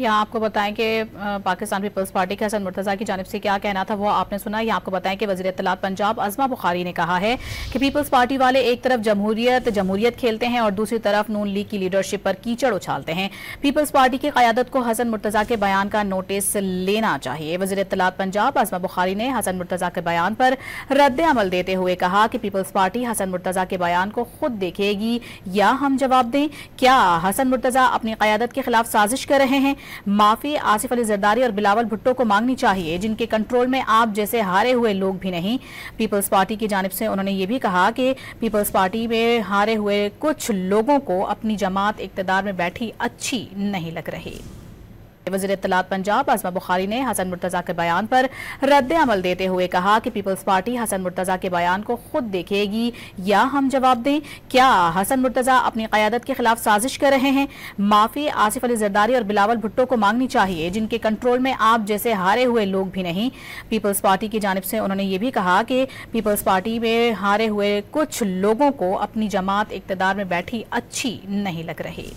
यहाँ आपको बताएं कि पाकिस्तान पीपल्स पार्टी के हसन मुर्तज़ा की जानिब से क्या कहना था वो आपने सुना। यहाँ आपको बताएं कि वज़ीर इत्तलात पंजाब अज़मा बुखारी ने कहा है कि पीपल्स पार्टी वाले एक तरफ जमहूरियत खेलते हैं और दूसरी तरफ नून लीग की लीडरशिप पर कीचड़ उछालते हैं। पीपल्स पार्टी की क़यादत को हसन मुर्तज़ा के बयान का नोटिस लेना चाहिए। वज़ीर इत्तलात पंजाब अज़मा बुखारी ने हसन मुर्तज़ा के बयान पर रद्द अमल देते हुए कहा कि पीपल्स पार्टी हसन मुर्तज़ा के बयान को खुद देखेगी या हम जवाब दें। क्या हसन मुर्तज़ा अपनी क़यादत के खिलाफ साजिश कर रहे हैं? माफी आसिफ अली जरदारी और बिलावल भुट्टो को मांगनी चाहिए, जिनके कंट्रोल में आप जैसे हारे हुए लोग भी नहीं। पीपल्स पार्टी की जानिब से उन्होंने ये भी कहा कि पीपल्स पार्टी में हारे हुए कुछ लोगों को अपनी जमात इक़्तिदार में बैठी अच्छी नहीं लग रही। वज़ीर इत्तलात पंजाब अज़मा बुखारी ने हसन मुर्तज़ा के बयान पर रद्द अमल देते हुए कहा कि पीपल्स पार्टी हसन मुर्तज़ा के बयान को खुद देखेगी या हम जवाब दें। क्या हसन मुर्तज़ा अपनी क़यादत के खिलाफ साजिश कर रहे हैं? माफी आसिफ अली जरदारी और बिलावल भुट्टो को मांगनी चाहिए, जिनके कंट्रोल में आप जैसे हारे हुए लोग भी नहीं। पीपल्स पार्टी की जानिब से उन्होंने ये भी कहा कि पीपल्स पार्टी में हारे हुए कुछ लोगों को अपनी जमात इक़्तिदार में बैठी अच्छी नहीं लग रही।